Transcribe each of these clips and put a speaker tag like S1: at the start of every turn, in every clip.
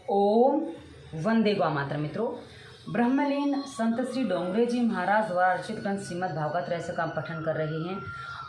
S1: ओम वंदे गौ मातर। मित्रों, ब्रह्मलीन संत श्री डोंगरे जी महाराज द्वारा रचित ग्रंथ श्रीमद् भागवत रहस्य का पठन कर रहे हैं।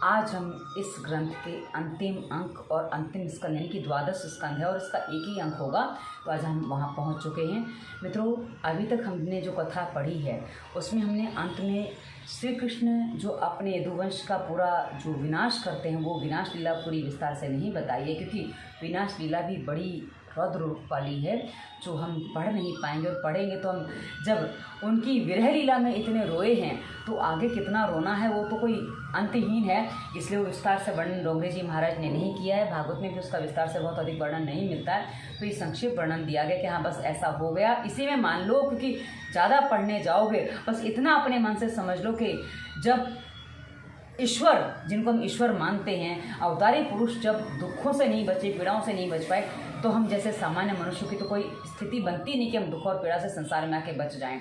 S1: आज हम इस ग्रंथ के अंतिम अंक और अंतिम स्कंद यानी कि द्वादश स्कंद है और इसका एक ही अंक होगा, तो आज हम वहाँ पहुँच चुके हैं। मित्रों, अभी तक हमने जो कथा पढ़ी है उसमें हमने अंत में श्री कृष्ण जो अपने यदुवंश का पूरा जो विनाश करते हैं वो विनाश लीला पूरी विस्तार से नहीं बताई है, क्योंकि विनाश लीला भी बड़ी रौद्र रूप वाली है जो हम पढ़ नहीं पाएंगे, और पढ़ेंगे तो हम जब उनकी विरह लीला में इतने रोए हैं तो आगे कितना रोना है वो तो कोई अंतहीन है। इसलिए वो विस्तार से वर्णन डोंगरे जी महाराज ने नहीं किया है। भागवत में भी उसका विस्तार से बहुत अधिक वर्णन नहीं मिलता है, तो ये संक्षिप्त वर्णन दिया गया कि हाँ बस ऐसा हो गया, इसी में मान लो, क्योंकि ज़्यादा पढ़ने जाओगे बस इतना अपने मन से समझ लो कि जब ईश्वर, जिनको हम ईश्वर मानते हैं, अवतारी पुरुष जब दुखों से नहीं बचे, पीड़ाओं से नहीं बच पाए, तो हम जैसे सामान्य मनुष्यों की तो कोई स्थिति बनती नहीं कि हम दुख और पीड़ा से संसार में आके बच जाएं।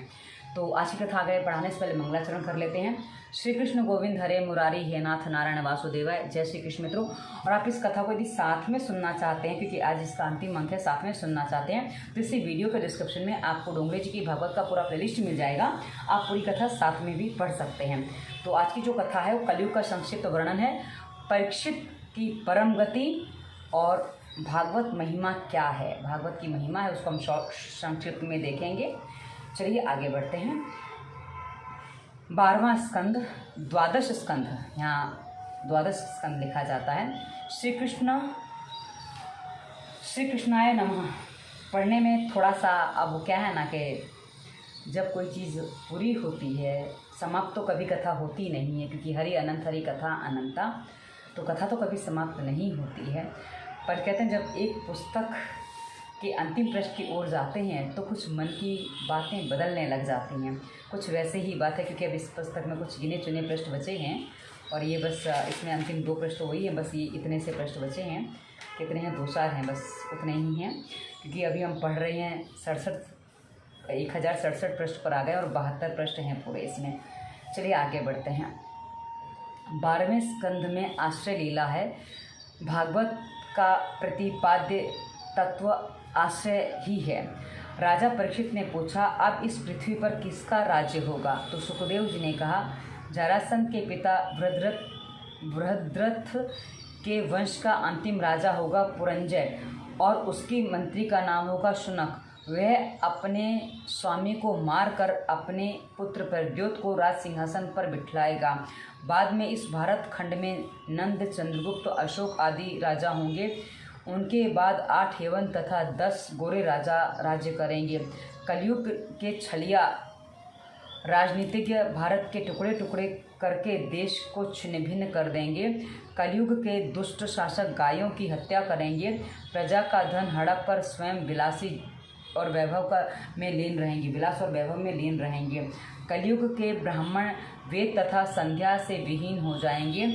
S1: तो आज की कथा आगे पढ़ाने से पहले मंगलाचरण कर लेते हैं। श्री कृष्ण गोविंद हरे मुरारी हे नाथ नारायण वासुदेवाय। जय श्री कृष्ण। मित्रों, और आप इस कथा को यदि साथ में सुनना चाहते हैं, क्योंकि आज इसका अंतिम अंक है, साथ में सुनना चाहते हैं, तो इसी वीडियो के डिस्क्रिप्शन में आपको डोंगरे जी की भागवत का पूरा प्लेलिस्ट मिल जाएगा। आप पूरी कथा साथ में भी पढ़ सकते हैं। तो आज की जो कथा है वो कलयुग का संक्षिप्त वर्णन है, परीक्षित की परम गति और भागवत महिमा क्या है, भागवत की महिमा है उसको हम संक्षिप्त में देखेंगे। चलिए आगे बढ़ते हैं। 12वां स्कंद, द्वादश स्कंद, यहाँ द्वादश स्कंद लिखा जाता है। श्री कृष्णाय नमः। पढ़ने में थोड़ा सा अब क्या है ना कि जब कोई चीज़ पूरी होती है, समाप्त तो कभी कथा होती नहीं है, क्योंकि हरि अनंत हरि कथा अनंता, तो कथा तो कभी समाप्त नहीं होती है। पर कहते हैं जब एक पुस्तक के अंतिम पृष्ठ की ओर जाते हैं तो कुछ मन की बातें बदलने लग जाती हैं। कुछ वैसे ही बात है, क्योंकि अब इस पुस्तक में कुछ गिने चुने पृष्ठ बचे हैं और ये बस इसमें अंतिम 2 पृष्ठ वही है, बस ये इतने से पृष्ठ बचे हैं। कितने हैं? 2-4 हैं, बस उतने ही हैं, क्योंकि अभी हम पढ़ रहे हैं 1067 पृष्ठ पर आ गए और 72 पृष्ठ हैं पूरे इसमें। चलिए आगे बढ़ते हैं। 12वें स्कंद में आश्रय लीला है। भागवत का प्रतिपाद्य तत्व आश्रय ही है। राजा परीक्षित ने पूछा, अब इस पृथ्वी पर किसका राज्य होगा? तो सुखदेव जी ने कहा, जरासंध के पिता बृहद्रथ के वंश का अंतिम राजा होगा पुरंजय, और उसकी मंत्री का नाम होगा शुनक। वह अपने स्वामी को मारकर अपने पुत्र प्रद्योत को राज सिंहासन पर बिठाएगा। बाद में इस भारत खंड में नंद, चंद्रगुप्त, अशोक आदि राजा होंगे। उनके बाद 8 हेवन तथा 10 गोरे राजा राज्य करेंगे। कलयुग के छलिया राजनीतिज्ञ भारत के टुकड़े टुकड़े करके देश को छिन्न भिन्न कर देंगे। कलयुग के दुष्ट शासक गायों की हत्या करेंगे। प्रजा का धन हड़प कर स्वयं विलासी और वैभव में लीन रहेंगे, विलास और वैभव में लीन रहेंगे। कलयुग के ब्राह्मण वेद तथा संध्या से विहीन हो जाएंगे।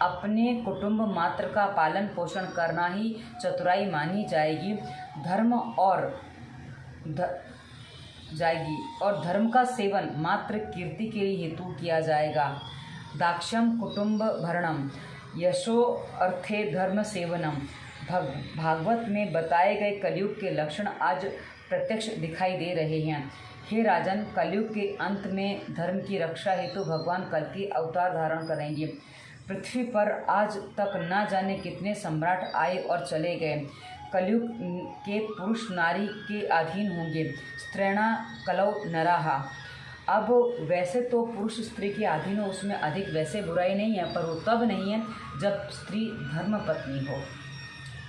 S1: अपने कुटुंब मात्र का पालन पोषण करना ही चतुराई मानी जाएगी। और धर्म का सेवन मात्र कीर्ति के हेतु किया जाएगा। दाक्षम कुटुंब भरणम यशो अर्थे धर्म सेवनम। भागवत में बताए गए कलयुग के लक्षण आज प्रत्यक्ष दिखाई दे रहे हैं। हे राजन, कलयुग के अंत में धर्म की रक्षा हेतु भगवान कल्कि अवतार धारण करेंगे। पृथ्वी पर आज तक न जाने कितने सम्राट आए और चले गए। कलयुग के पुरुष नारी के अधीन होंगे। स्त्रीणा कलौ नराहा। अब वैसे तो पुरुष स्त्री के अधीन हो, उसमें अधिक वैसे बुराई नहीं है, पर वो तब नहीं है जब स्त्री धर्म पत्नी हो।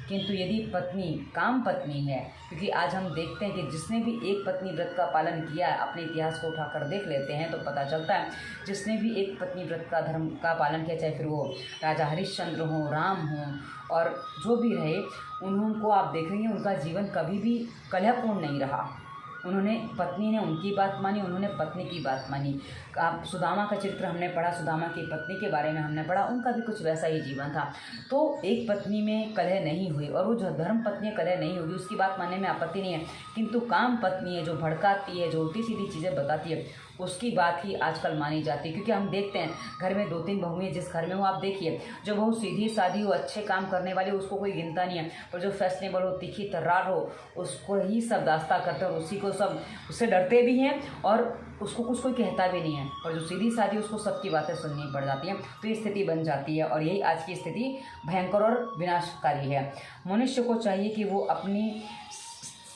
S1: किंतु यदि पत्नी काम पत्नी है, क्योंकि आज हम देखते हैं कि जिसने भी एक पत्नी व्रत का पालन किया है, अपने इतिहास को उठाकर देख लेते हैं तो पता चलता है, जिसने भी एक पत्नी व्रत का धर्म का पालन किया, चाहे फिर वो राजा हरिश्चंद्र हो, राम हो, और जो भी रहे, उनको आप देखेंगे उनका जीवन कभी भी कलहपूर्ण नहीं रहा। उन्होंने, पत्नी ने उनकी बात मानी, उन्होंने पत्नी की बात मानी। आप सुदामा का चरित्र हमने पढ़ा, सुदामा की पत्नी के बारे में हमने पढ़ा, उनका भी कुछ वैसा ही जीवन था। तो एक पत्नी में कलह नहीं हुई, और वो जो धर्म पत्नी कलह नहीं होगी उसकी बात मानने में आपत्ति नहीं है। किंतु काम पत्नी है, जो भड़काती है, जो उल्टी सीधी चीज़ें बताती है, उसकी बात ही आजकल मानी जाती है। क्योंकि हम देखते हैं घर में 2-3 बहुएं, जिस घर में हो आप देखिए, जो बहू सीधी सादी हो, अच्छे काम करने वाली, उसको कोई गिनता नहीं है, पर जो फैशनेबल हो, तीखी तर्रार हो, उसको ही सब दास्ता करते हैं और उसी को सब उससे डरते भी हैं और उसको कुछ कोई कहता भी नहीं है। और जो सीधी सादी, उसको सबकी बातें सुननी पड़ जाती हैं। तो ये स्थिति बन जाती है और यही आज की स्थिति भयंकर और विनाशकारी है। मनुष्य को चाहिए कि वो अपनी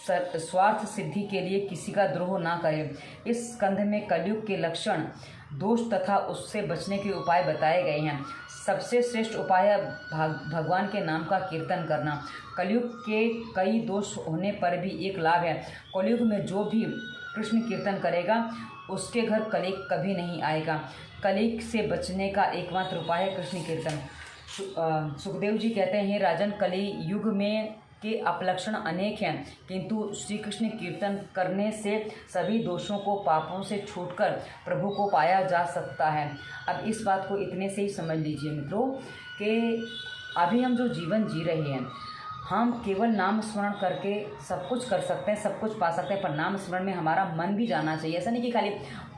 S1: स्वार्थ सिद्धि के लिए किसी का द्रोह ना करे। इस स्कंध में कलयुग के लक्षण, दोष तथा उससे बचने के उपाय बताए गए हैं। सबसे श्रेष्ठ उपाय है भगवान के नाम का कीर्तन करना। कलयुग के कई दोष होने पर भी एक लाभ है। कलयुग में जो भी कृष्ण कीर्तन करेगा उसके घर कलयुग कभी नहीं आएगा। कलयुग से बचने का एकमात्र उपाय है कृष्ण कीर्तन। सुखदेव जी कहते हैं, हे राजन, कलयुग में के अपलक्षण अनेक हैं, किंतु श्री कृष्ण कीर्तन करने से सभी दोषों को, पापों से छूटकर प्रभु को पाया जा सकता है। अब इस बात को इतने से ही समझ लीजिए मित्रों कि अभी हम जो जीवन जी रहे हैं, हम केवल नाम स्मरण करके सब कुछ कर सकते हैं, सब कुछ पा सकते हैं, पर नाम स्मरण में हमारा मन भी जाना चाहिए। ऐसा नहीं कि खाली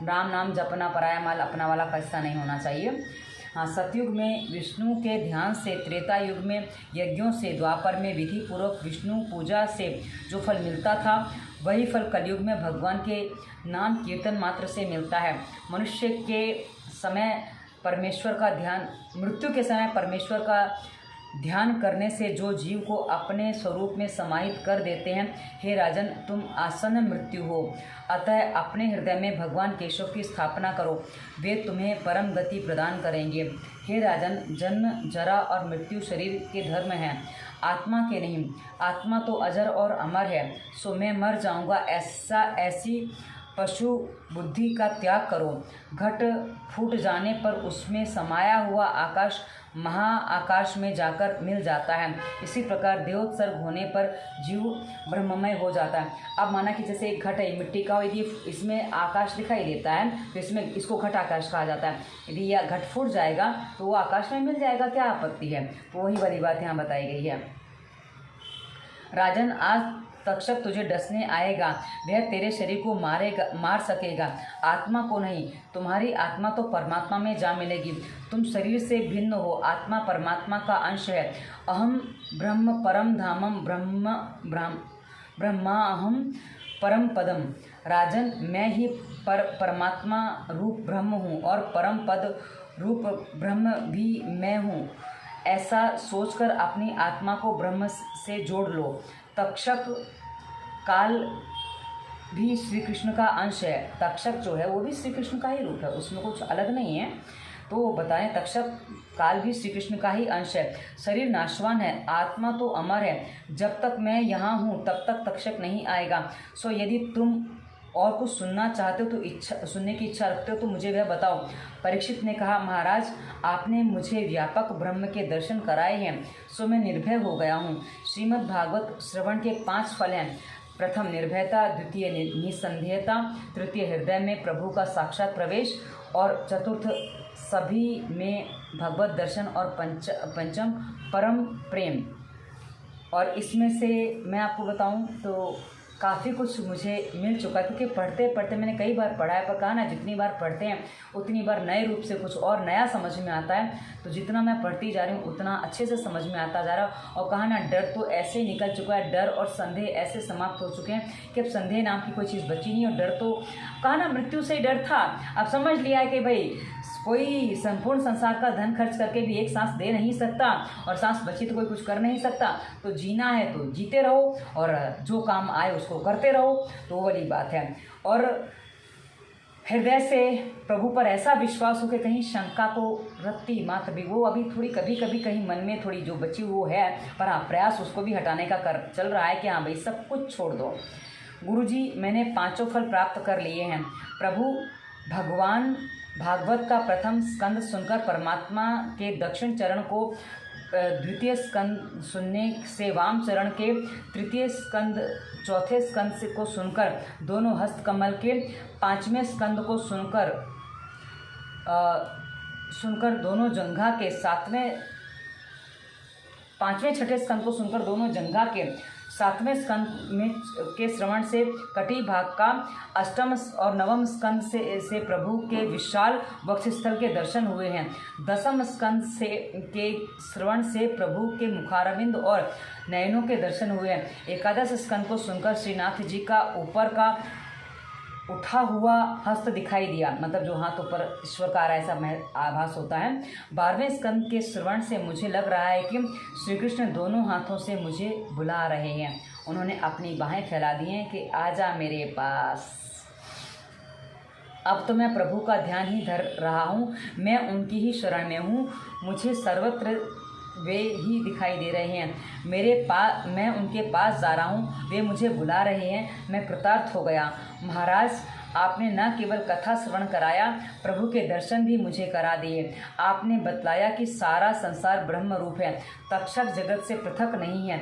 S1: राम नाम जपना, पराया माल अपना वाला का हिस्सा नहीं होना चाहिए। हाँ, सतयुग में विष्णु के ध्यान से, त्रेता युग में यज्ञों से, द्वापर में विधि पूर्वक विष्णु पूजा से जो फल मिलता था, वही फल कलयुग में भगवान के नाम कीर्तन मात्र से मिलता है। मनुष्य के समय परमेश्वर का ध्यान, मृत्यु के समय परमेश्वर का ध्यान करने से जो जीव को अपने स्वरूप में समाहित कर देते हैं, हे राजन, तुम आसन्न मृत्यु हो, अतः अपने हृदय में भगवान केशव की स्थापना करो, वे तुम्हें परम गति प्रदान करेंगे। हे राजन, जन्म, जरा और मृत्यु शरीर के धर्म हैं, आत्मा के नहीं। आत्मा तो अजर और अमर है, सो मैं मर जाऊंगा ऐसी पशु बुद्धि का त्याग करो। घट फूट जाने पर उसमें समाया हुआ आकाश महाआकाश में जाकर मिल जाता है। इसी प्रकार देहोत्सर्ग होने पर जीव ब्रह्ममय हो जाता है। अब माना कि जैसे एक घट है, मिट्टी का, यदि इसमें आकाश दिखाई देता है तो इसमें इसको घट आकाश कहा जाता है। यदि यह घट फूट जाएगा तो वो आकाश में मिल जाएगा, क्या आपत्ति है। तो वही वाली बात यहाँ बताई गई है। राजन, आज तक्षक तुझे डसने आएगा, वह तेरे शरीर को मार सकेगा, आत्मा को नहीं। तुम्हारी आत्मा तो परमात्मा में जा मिलेगी। तुम शरीर से भिन्न हो, आत्मा परमात्मा का अंश है। अहम ब्रह्म परम धामम ब्रह्माहम परम पदम। राजन, मैं ही परमात्मा रूप ब्रह्म हूँ और परम पद रूप ब्रह्म भी मैं हूँ। ऐसा सोचकर अपनी आत्मा को ब्रह्म से जोड़ लो। तक्षक काल भी श्री कृष्ण का अंश है। तक्षक जो है वो भी श्री कृष्ण का ही रूप है, उसमें कुछ अलग नहीं है। तो बताएं, तक्षक काल भी श्री कृष्ण का ही अंश है। शरीर नाशवान है, आत्मा तो अमर है। जब तक मैं यहाँ हूँ तब तक तक्षक नहीं आएगा। सो यदि तुम और कुछ सुनना चाहते हो तो सुनने की इच्छा रखते हो तो मुझे वह बताओ। परीक्षित ने कहा, महाराज, आपने मुझे व्यापक ब्रह्म के दर्शन कराए हैं, सो मैं निर्भय हो गया हूँ। श्रीमद् भागवत श्रवण के 5 फल हैं। प्रथम निर्भयता, द्वितीय निसंदेहता, तृतीय हृदय में प्रभु का साक्षात प्रवेश और चतुर्थ सभी में भगवत दर्शन और पंचम परम प्रेम। और इसमें से मैं आपको बताऊं तो काफ़ी कुछ मुझे मिल चुका है, क्योंकि पढ़ते पढ़ते मैंने कई बार पढ़ा है, पर कहा ना, जितनी बार पढ़ते हैं उतनी बार नए रूप से कुछ और नया समझ में आता है। तो जितना मैं पढ़ती जा रही हूँ उतना अच्छे से समझ में आता जा रहा है। और कहा ना, डर तो ऐसे ही निकल चुका है, डर और संदेह ऐसे समाप्त हो चुके हैं कि अब संदेह नाम की कोई चीज़ बची नहीं। और डर तो कहा ना, मृत्यु से ही डर था, अब समझ लिया है कि भाई कोई संपूर्ण संसार का धन खर्च करके भी एक सांस दे नहीं सकता, और सांस बची तो कोई कुछ कर नहीं सकता। तो जीना है तो जीते रहो और जो काम आए उसको करते रहो। तो वो वाली बात है। और हृदय से प्रभु पर ऐसा विश्वास हो कि कहीं शंका को रत्ती मात्र भी, वो अभी थोड़ी कभी कभी कहीं मन में थोड़ी जो बची वो है, पर हाँ, प्रयास उसको भी हटाने का चल रहा है कि हाँ भाई सब कुछ छोड़ दो। गुरुजी, मैंने 5 फल प्राप्त कर लिए हैं। प्रभु भगवान भागवत का प्रथम स्कंद सुनकर परमात्मा के दक्षिण चरण को, द्वितीय स्कंद सुनने से वाम चरण के, तृतीय स्कंद चौथे स्कंद से को सुनकर दोनों हस्त कमल के, 5वें स्कंद को सुनकर दोनों जंघा के, 5वें 6ठे स्कंद को सुनकर दोनों जंघा के, 7वें स्कंद में के श्रवण से कटी भाग का, 8वें और 9वें स्कंद से प्रभु के विशाल वक्षस्थल के दर्शन हुए हैं। 10वें स्कंद के श्रवण से प्रभु के मुखारविंद और नयनों के दर्शन हुए हैं। 11 स्कंद को सुनकर श्रीनाथ जी का ऊपर का उठा हुआ हस्त दिखाई दिया, मतलब जो हाथ ऊपर ईश्वर का आ रहा है ऐसा आभास होता है। 12वें स्कंद के श्रवण से मुझे लग रहा है कि श्री कृष्ण दोनों हाथों से मुझे बुला रहे हैं। उन्होंने अपनी बाहें फैला दी हैं कि आजा मेरे पास। अब तो मैं प्रभु का ध्यान ही धर रहा हूँ, मैं उनकी ही शरण में हूँ। मुझे सर्वत्र वे ही दिखाई दे रहे हैं। मैं उनके पास जा रहा हूँ, वे मुझे बुला रहे हैं। मैं कृतार्थ हो गया। महाराज, आपने न केवल कथा श्रवण कराया, प्रभु के दर्शन भी मुझे करा दिए। आपने बतलाया कि सारा संसार ब्रह्म रूप है, तक्षक जगत से पृथक नहीं है,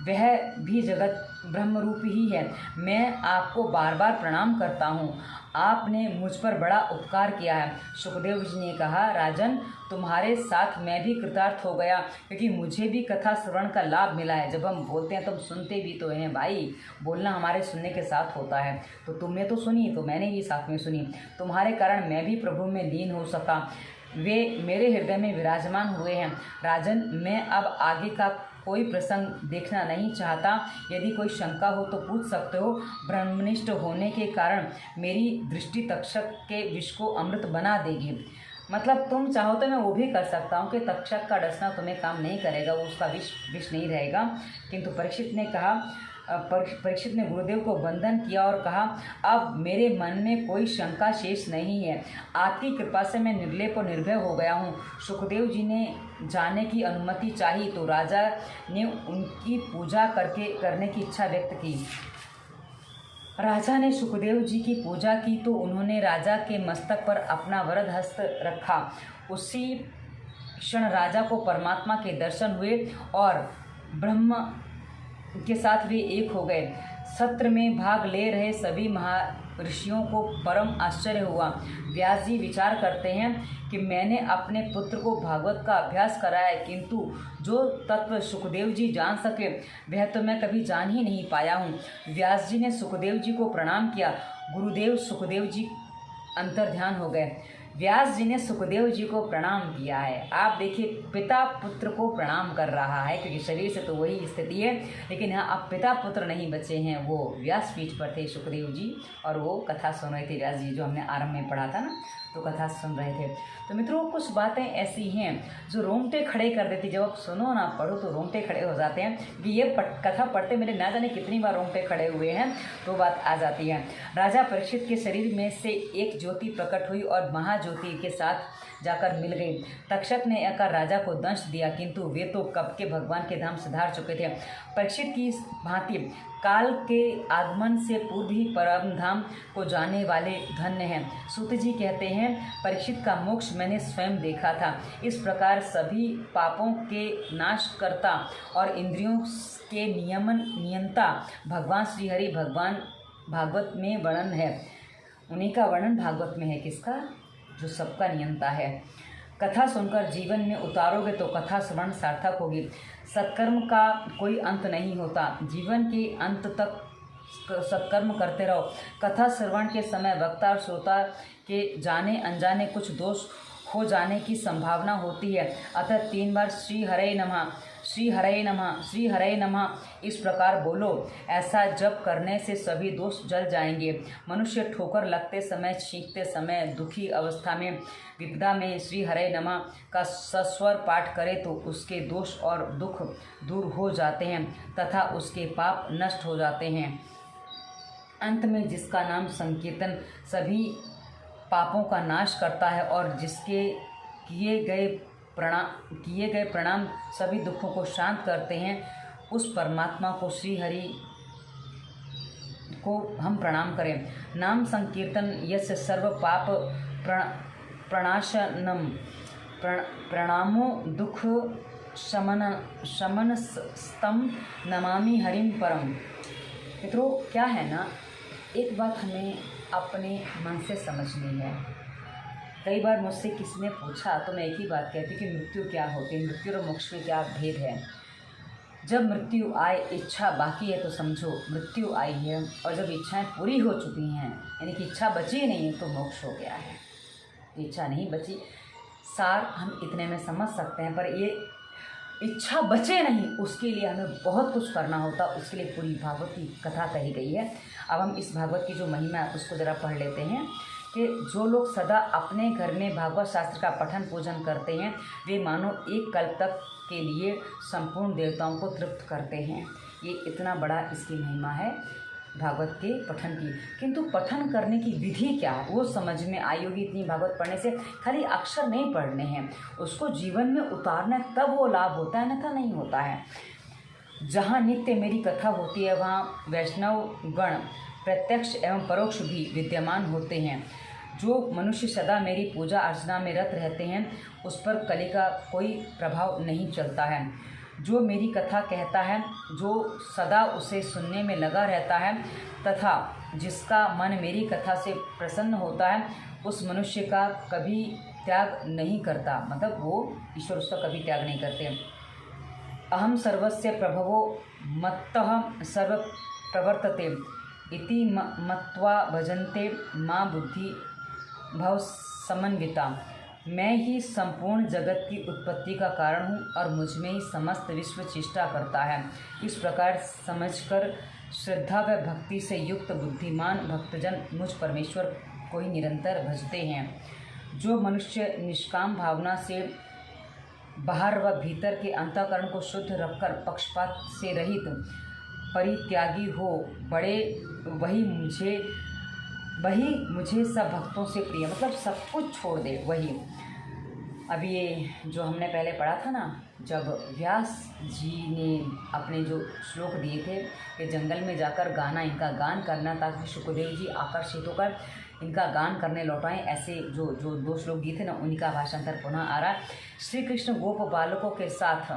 S1: वह भी जगत ब्रह्म रूप ही है। मैं आपको बार बार प्रणाम करता हूँ, आपने मुझ पर बड़ा उपकार किया है। सुखदेव जी ने कहा, राजन, तुम्हारे साथ मैं भी कृतार्थ हो गया, क्योंकि मुझे भी कथा श्रवण का लाभ मिला है। जब हम बोलते हैं तो हम सुनते भी तो हैं भाई, बोलना हमारे सुनने के साथ होता है। तो तुमने तो सुनी, तो मैंने भी साथ में सुनी। तुम्हारे कारण मैं भी प्रभु में लीन हो सका, वे मेरे हृदय में विराजमान हुए हैं। राजन, मैं अब आगे का कोई प्रसंग देखना नहीं चाहता। यदि कोई शंका हो तो पूछ सकते हो। ब्रह्मनिष्ठ होने के कारण मेरी दृष्टि तक्षक के विष को अमृत बना देगी। मतलब तुम चाहो तो मैं वो भी कर सकता हूँ कि तक्षक का डसना तुम्हें काम नहीं करेगा, वो उसका विष नहीं रहेगा। किंतु परीक्षित ने गुरुदेव को वंदन किया और कहा, अब मेरे मन में कोई शंका शेष नहीं है। आपकी कृपा से मैं निर्लेप और निर्भय हो गया हूँ। सुखदेव जी ने जाने की अनुमति चाही तो राजा ने उनकी पूजा करने की इच्छा व्यक्त की। राजा ने सुखदेव जी की पूजा की तो उन्होंने राजा के मस्तक पर अपना वरद हस्त रखा। उसी क्षण राजा को परमात्मा के दर्शन हुए और ब्रह्म के साथ वे एक हो गए। सत्र में भाग ले रहे सभी महर्षियों को परम आश्चर्य हुआ। व्यास जी विचार करते हैं कि मैंने अपने पुत्र को भागवत का अभ्यास कराया, किंतु जो तत्व सुखदेव जी जान सके वह तो मैं कभी जान ही नहीं पाया हूँ। व्यास जी ने सुखदेव जी को प्रणाम किया। गुरुदेव सुखदेव जी अंतर्ध्यान हो गए। व्यास जी ने सुखदेव जी को प्रणाम किया है। आप देखिए, पिता पुत्र को प्रणाम कर रहा है, क्योंकि शरीर से तो वही स्थिति है, लेकिन यहाँ अब पिता पुत्र नहीं बचे हैं। वो व्यासपीठ पर थे सुखदेव जी और वो कथा सुन रहे थे। व्यास जी जो हमने आरंभ में पढ़ा था ना, तो कथा सुन रहे थे। तो मित्रों, कुछ बातें ऐसी हैं जो रोंगटे खड़े कर देती। जब आप सुनो ना, पढ़ो तो रोंगटे खड़े हो जाते हैं कि ये कथा पढ़ते मेरे ना जाने कितनी बार रोंगटे खड़े हुए हैं, तो बात आ जाती है। राजा परीक्षित के शरीर में से एक ज्योति प्रकट हुई और महाज्योति के साथ जाकर मिल गई। तक्षक ने आकर राजा को दंश दिया, किंतु वे तो कब के भगवान के धाम सिधार चुके थे। परीक्षित की भांति काल के आगमन से पूर्व ही परम धाम को जाने वाले धन्य हैं। सूत जी कहते हैं, परीक्षित का मोक्ष मैंने स्वयं देखा था। इस प्रकार सभी पापों के नाशकर्ता और इंद्रियों के नियंता भगवान श्रीहरि भगवान भागवत में वर्णन है। उन्हीं का वर्णन भागवत में है। किसका? जो सबका नियंता है। कथा सुनकर जीवन में उतारोगे तो कथा श्रवण सार्थक होगी। सत्कर्म का कोई अंत नहीं होता, जीवन के अंत तक सत्कर्म करते रहो। कथा श्रवण के समय वक्ता और श्रोता के जाने अनजाने कुछ दोष हो जाने की संभावना होती है। अतः 3 बार श्री हरे नमः, श्री हरे नमः, श्री हरे नमः इस प्रकार बोलो। ऐसा जप करने से सभी दोष जल जाएंगे। मनुष्य ठोकर लगते समय, छींकते समय, दुखी अवस्था में, विपदा में श्री हरे नमः का सस्वर पाठ करे तो उसके दोष और दुख दूर हो जाते हैं तथा उसके पाप नष्ट हो जाते हैं। अंत में जिसका नाम संकीर्तन सभी पापों का नाश करता है और जिसके किए गए प्रणाम सभी दुखों को शांत करते हैं, उस परमात्मा को श्री हरि को हम प्रणाम करें। नाम संकीर्तन यस्य सर्व पाप प्रणाशनम प्रणामो दुख शमनस्तम नमामि हरिम परम। मित्रों, क्या है ना, एक बात हमें अपने मन से समझनी है। कई बार मुझसे किसी ने पूछा तो मैं एक ही बात कहती कि मृत्यु क्या होती है, मृत्यु और मोक्ष में क्या भेद है। जब मृत्यु आए इच्छा बाकी है तो समझो मृत्यु आई है, और जब इच्छाएं पूरी हो चुकी हैं यानी कि इच्छा बची नहीं है तो मोक्ष हो गया है। इच्छा नहीं बची, सार हम इतने में समझ सकते हैं, पर ये इच्छा बचे नहीं उसके लिए हमें बहुत कुछ करना होता, उसके लिए पूरी भागवत की कथा कही गई है। अब हम इस भागवत की जो महिमा है उसको ज़रा पढ़ लेते हैं कि जो लोग सदा अपने घर में भागवत शास्त्र का पठन पूजन करते हैं वे मानो एक कल्प तक के लिए संपूर्ण देवताओं को तृप्त करते हैं। ये इतना बड़ा इसकी महिमा है भागवत के पठन की। किंतु पठन करने की विधि क्या है वो समझ में आई होगी। इतनी भागवत पढ़ने से खाली अक्षर नहीं पढ़ने हैं, उसको जीवन में उतारना, तब वो लाभ होता है, अन्यथा नहीं होता है। जहाँ नित्य मेरी कथा होती है वहाँ वैष्णव गण प्रत्यक्ष एवं परोक्ष भी विद्यमान होते हैं। जो मनुष्य सदा मेरी पूजा अर्चना में रत रहते हैं उस पर कली का कोई प्रभाव नहीं चलता है। जो मेरी कथा कहता है, जो सदा उसे सुनने में लगा रहता है तथा जिसका मन मेरी कथा से प्रसन्न होता है, उस मनुष्य का कभी त्याग नहीं करता, मतलब वो ईश्वर उसका कभी त्याग नहीं करते। अहम सर्वस्य प्रभवो मत्तः सर्व प्रवर्तते इति मत्वा भजन्ते माँ बुद्धि भव समन्विता। मैं ही संपूर्ण जगत की उत्पत्ति का कारण हूँ और मुझ में ही समस्त विश्व चेष्टा करता है। इस प्रकार समझकर श्रद्धा व भक्ति से युक्त बुद्धिमान भक्तजन मुझ परमेश्वर को ही निरंतर भजते हैं। जो मनुष्य निष्काम भावना से बाहर व भीतर के अंतःकरण को शुद्ध रखकर पक्षपात से रहित परित्यागी हो बड़े, वही मुझे सब भक्तों से प्रिय, मतलब सब कुछ छोड़ दे वही। अब ये जो हमने पहले पढ़ा था ना, जब व्यास जी ने अपने जो श्लोक दिए थे कि जंगल में जाकर गाना, इनका गान करना ताकि शुकदेव जी आकर्षित होकर इनका गान करने लौटाएं, ऐसे जो जो 2 श्लोक दिए थे ना, उनका भाषांतर पुनः आ रहा है। श्री कृष्ण गोप बालकों के साथ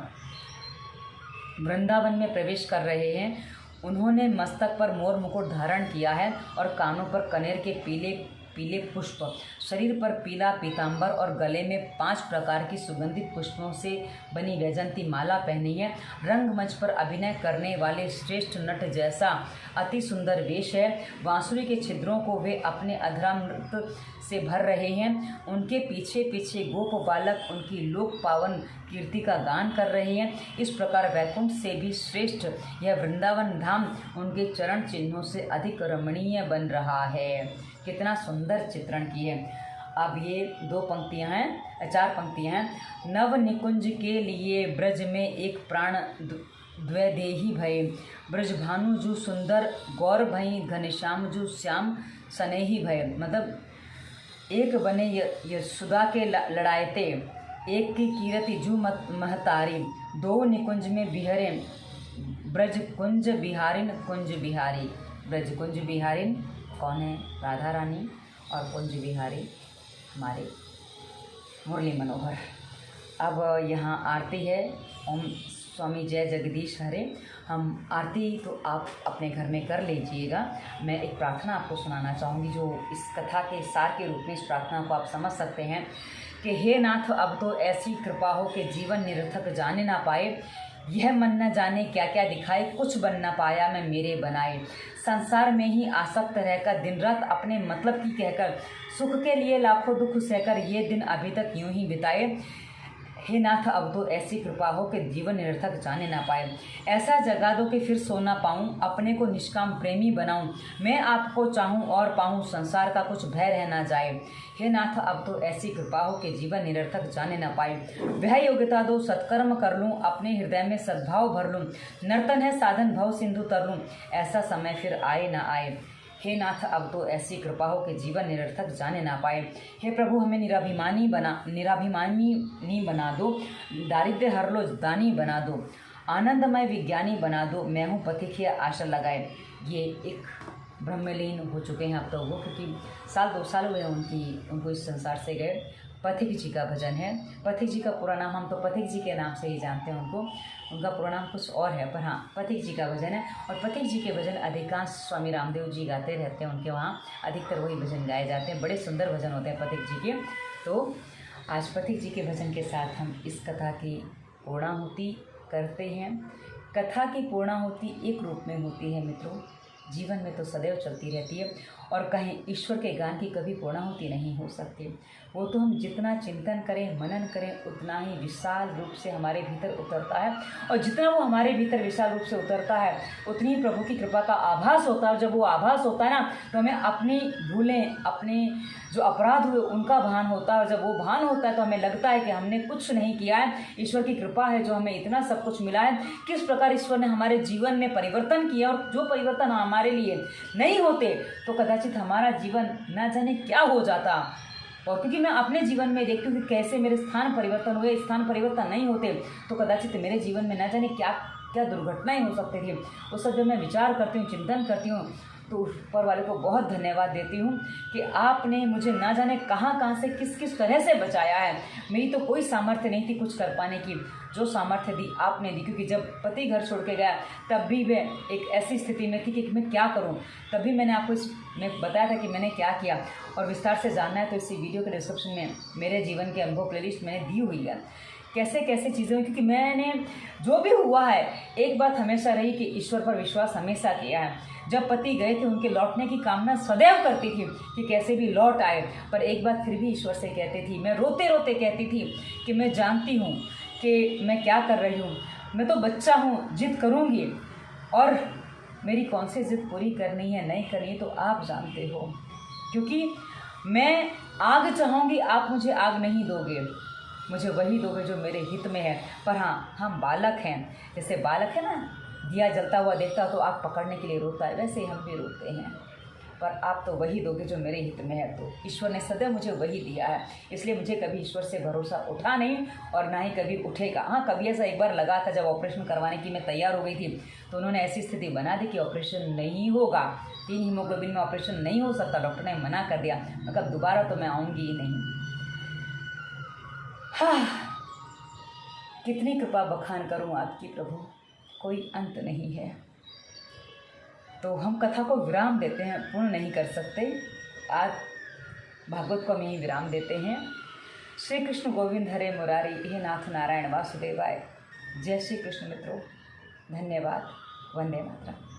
S1: वृंदावन में प्रवेश कर रहे हैं। उन्होंने मस्तक पर मोर मुकुट धारण किया है और कानों पर कनेर के पीले पीले पुष्प, शरीर पर पीला पीतांबर और गले में 5 प्रकार की सुगंधित पुष्पों से बनी वैजंती माला पहनी है। रंगमंच पर अभिनय करने वाले श्रेष्ठ नट जैसा अति सुंदर वेश है। बांसुरी के छिद्रों को वे अपने अधरामृत से भर रहे हैं। उनके पीछे पीछे गोप बालक उनकी लोक पावन कीर्ति का गान कर रहे हैं। इस प्रकार वैकुंठ से भी श्रेष्ठ यह वृंदावन धाम उनके चरण चिन्हों से अधिक रमणीय बन रहा है। कितना सुंदर चित्रण की है। अब ये 4 पंक्तियां हैं। नव निकुंज के लिए ब्रज में एक प्राण द्वैदेही भये, ब्रजभानु जू सुंदर गौर भई, घनश्याम जू श्याम सनेही भये। मतलब एक बने यशोदा के लड़ायते, एक की कीरति जू महतारी, 2 निकुंज में बिहरे, ब्रज कुंज बिहारिन कुंज बिहारी। ब्रज कुंज बिहारिन कौन है? राधा रानी, और कुंज बिहारी हमारे मुरली मनोहर। अब यहाँ आरती है। ओम स्वामी जय जगदीश हरे। हम आरती तो आप अपने घर में कर लीजिएगा। मैं एक प्रार्थना आपको सुनाना चाहूँगी जो इस कथा के सार के रूप में इस प्रार्थना को आप समझ सकते हैं कि हे नाथ, अब तो ऐसी कृपा हो कि जीवन निरर्थक जाने ना पाए, यह मन न जाने क्या क्या दिखाए, कुछ बन न पाया मैं मेरे बनाए। संसार में ही आसक्त रहकर दिन रात अपने मतलब की कहकर, सुख के लिए लाखों दुख सहकर ये दिन अभी तक यूं ही बिताए। हे नाथ, अब तो ऐसी कृपा हो कि जीवन निरर्थक जाने ना पाए। ऐसा जगा दो कि फिर सो ना पाऊँ, अपने को निष्काम प्रेमी बनाऊँ, मैं आपको चाहूँ और पाऊँ, संसार का कुछ भय रह ना जाए। हे नाथ, अब तो ऐसी कृपा हो कि जीवन निरर्थक जाने ना पाए। वह योग्यता दो सत्कर्म कर लूँ, अपने हृदय में सद्भाव भर लूँ, नर्तन है साधन भव सिंधु तर लूँ, ऐसा समय फिर आए ना आए। हे नाथ, अब तो ऐसी कृपा हो कि जीवन निरर्थक जाने ना पाए। हे प्रभु, हमें निराभिमानी नहीं बना दो, दारिद्र्य हर लो दानी बना दो, आनंदमय विज्ञानी बना दो, मैं हूँ पथिक है आशा लगाए। ये एक ब्रह्मलीन हो चुके हैं अब तो वो, क्योंकि 2 साल हुए उनको इस संसार से गए। पथिक जी का भजन है। पथिक जी का पूरा नाम, हम तो पथिक जी के नाम से ही जानते हैं उनको, उनका पूरा नाम कुछ और है, पर हाँ पथिक जी का भजन है। और पथिक जी के भजन अधिकांश स्वामी रामदेव जी गाते रहते हैं, उनके वहाँ अधिकतर वही भजन गाए जाते हैं। बड़े सुंदर भजन होते हैं पथिक जी के। तो आज पथिक जी के भजन के साथ हम इस कथा की पूर्णाहुति करते हैं। कथा की पूर्णाहुति एक रूप में होती है मित्रों, जीवन में तो सदैव चलती रहती है। और कहीं ईश्वर के गान की कभी पूर्णाहुति नहीं हो सकती। वो तो हम जितना चिंतन करें, मनन करें, उतना ही विशाल रूप से हमारे भीतर उतरता है। और जितना वो हमारे भीतर विशाल रूप से उतरता है, उतनी ही प्रभु की कृपा का आभास होता है। जब वो आभास होता है ना, तो हमें अपनी भूलें, अपने जो अपराध हुए उनका भान होता है। और जब वो भान होता है तो हमें लगता है कि हमने कुछ नहीं किया है, ईश्वर की कृपा है जो हमें इतना सब कुछ मिला है। किस प्रकार ईश्वर ने हमारे जीवन में परिवर्तन किया, और जो परिवर्तन हमारे लिए नहीं होते तो कदाचित हमारा जीवन ना जाने क्या हो जाता। और क्योंकि मैं अपने जीवन में देखती हूँ कि कैसे मेरे स्थान परिवर्तन हुए, स्थान परिवर्तन नहीं होते तो कदाचित मेरे जीवन में ना जाने क्या क्या दुर्घटनाएं हो सकती थी। वो सब जब मैं विचार करती हूँ, चिंतन करती हूँ, तो ऊपर वाले को बहुत धन्यवाद देती हूँ कि आपने मुझे ना जाने कहाँ से किस किस तरह से बचाया है। मेरी तो कोई सामर्थ्य नहीं थी कुछ कर पाने की, जो सामर्थ्य दी आपने दी। क्योंकि जब पति घर छोड़ के गया तब भी मैं एक ऐसी स्थिति में थी कि मैं क्या करूं। तभी मैंने आपको इसमें बताया था कि मैंने क्या किया। और विस्तार से जानना है तो इसी वीडियो के डिस्क्रिप्शन में मेरे जीवन के अनुभव प्लेलिस्ट मैंने दी हुई है, कैसे कैसे चीज़ें हुई। क्योंकि मैंने जो भी हुआ है, एक बात हमेशा रही कि ईश्वर पर विश्वास हमेशा किया है। जब पति गए थे उनके लौटने की कामना सदैव करती थी कि कैसे भी लौट आए। पर एक बात फिर भी ईश्वर से कहती थी, मैं रोते रोते कहती थी कि मैं जानती हूँ कि मैं क्या कर रही हूँ, मैं तो बच्चा हूँ, जिद करूँगी, और मेरी कौन सी जिद पूरी करनी है नहीं करनी है तो आप जानते हो। क्योंकि मैं आग चाहूँगी, आप मुझे आग नहीं दोगे, मुझे वही दोगे जो मेरे हित में है। पर हाँ, हम बालक हैं, जैसे बालक है ना, दिया जलता हुआ देखता हो तो आग पकड़ने के लिए रोता है, वैसे ही हम भी रोते हैं। पर आप तो वही दोगे जो मेरे हित में है। तो ईश्वर ने सदैव मुझे वही दिया है, इसलिए मुझे कभी ईश्वर से भरोसा उठा नहीं और ना ही कभी उठेगा। हाँ, कभी ऐसा एक बार लगा था जब ऑपरेशन करवाने की मैं तैयार हो गई थी, तो उन्होंने ऐसी स्थिति बना दी कि ऑपरेशन नहीं होगा, 3 हीमोग्लोबिन में ऑपरेशन नहीं हो सकता, डॉक्टर ने मना कर दिया। मतलब दोबारा तो मैं आऊँगी ही नहीं। हाँ, कितनी कृपा बखान करूँ आपकी प्रभु, कोई अंत नहीं है। तो हम कथा को विराम देते हैं, पूर्ण नहीं कर सकते। आज भागवत को हम यही विराम देते हैं। श्री कृष्ण गोविंद हरे मुरारी, हे नाथ नारायण वासुदेवाय। जय श्री कृष्ण मित्रों, धन्यवाद, वंदे मातरम।